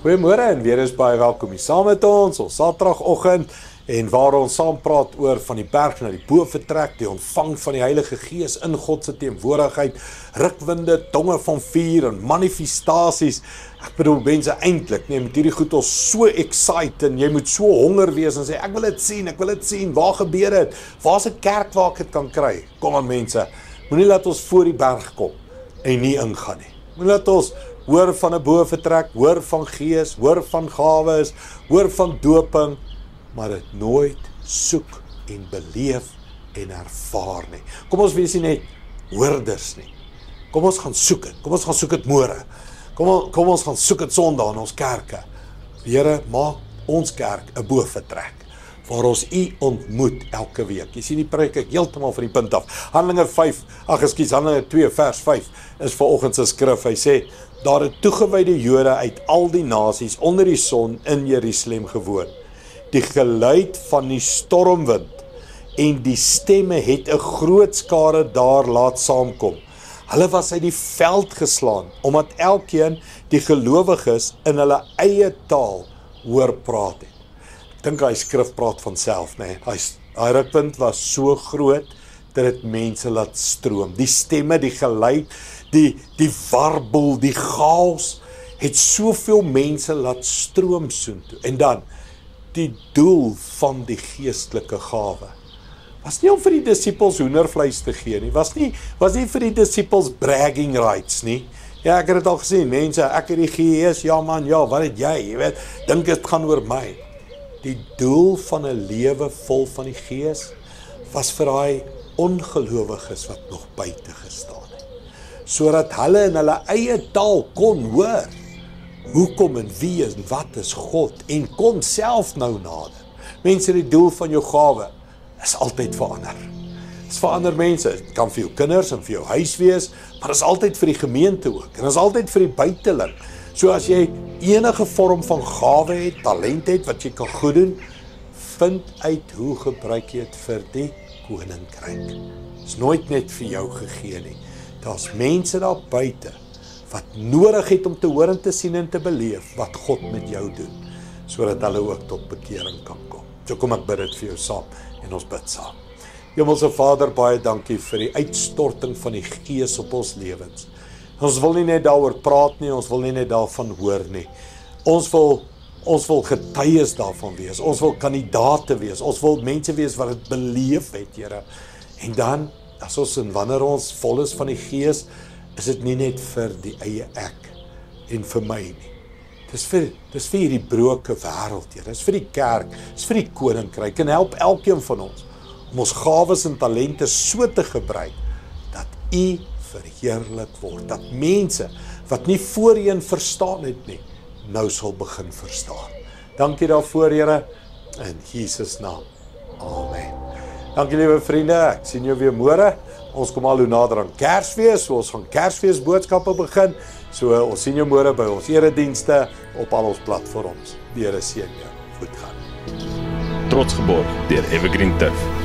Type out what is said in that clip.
Goeiemôre en weer eens baie welkom hier saam met ons Saterdagoggend en waar ons saam praat oor van die berg na die bo vertrek, die ontvang van die Heilige Gees in God se teenwoordigheid, rukwinde, tonge van vuur en manifestasies. Ek bedoel mense eintlik, met hierdie goed ons so excited en jy moet so honger wees en sê ek wil dit sien, waar gebeur dit? Waar's 'n kerk waar ek dit kan kry? Kom aan mense, moenie laat ons voor die berg kom en nie ingaan nie. Moenie laat ons hoor van 'n bo vertrek, hoor van gees, hoor van gawes, hoor van doping, maar dit nooit soek en beleef en ervaar nie. Kom ons wees nie net hoorders nie. Kom ons gaan soek dit. Kom ons gaan soek dit môre. Kom ons gaan soek dit Sondag in ons kerke. Here, maak ons kerk 'n bo vertrek waar ons U ontmoet elke week. Jy sien die preek ek heeltemal van die punt af. Handelinge 2 vers 5 is vanoggend se skrif. Hy sê daar het toegewyde Jode uit al die nasies onder die son in Jerusalem gewoon. Die geluid van die stormwind en die stemme het 'n groot skare daar laat saamkom. Hulle was uit die veld geslaan, omdat elkeen die gelowiges in hulle eie taal hoor praat het. Ek dink hy skrif praat van self, nee. Hy rukpunt was so groot dat dit mense laat stroom. Die stemme, die geluid, die warbel, die chaos het soveel mense laat stroom soontoe. En dan die doel van die geestelike gawe was nie om vir die disippels hoendervleis te gee nie, was nie vir die disippels bragging rights nie. Ja, ek het dit al gesien, mense, ek het die gees, ja man, ja, wat het jy weet, dink dit gaan oor my. Die doel van 'n lewe vol van die gees was vir daai ongelowiges wat nog buite gestaan het, sodat hulle in hulle eie taal kon hoor hoekom en wie en wat is God en kon self nou nader. Mense, die doel van jou gawe is altyd verander. Dis verander mense, dit kan vir jou kinders en vir jou huis wees, maar dit is altyd vir die gemeente ook, en dit is altyd vir die buiteling. So as jy enige vorm van gawe het, talent het, wat jy kan goed doen, vind uit hoe gebruik jy dit vir die koninkryk. Dit is nooit net vir jou gegee nie. Daar's mense daar buite wat nodig het om te hoor en te sien en te beleef wat God met jou doen, sodat hulle ook tot bekering kan kom. So kom ek bid dit vir jou saam en ons bid saam. Hemelse Vader, baie dankie vir die uitstorting van die Gees op ons lewens. Ons wil nie net daaroor praat nie, ons wil nie net daarvan hoor nie. Ons wil getuies daarvan wees, ons wil kandidate wees, ons wil mense wees wat dit beleef het, Here. En dan, as ons en wanneer ons vol is van die Gees, is dit nie net vir die eie ek en vir my nie. Dis vir hierdie broke wêreld, Here. Dis vir die kerk, dis vir die koninkryk, en help elkeen van ons om ons gawes en talente so te gebruik dat U verheerlik word, dat mense wat nie voorheen verstaan het nie, nou sal begin verstaan. Dankie daarvoor, Here, in Jesus naam. Amen. Dankie liewe vriende, ek sien jou weer môre. Ons kom al hoe nader aan Kersfees, so ons gaan Kersfees boodskappe begin. So ons sien jou môre by ons eredienste op al ons platforms. Die Here seën jou. Goed gaan. Trots geborg deur Evergreen Turf.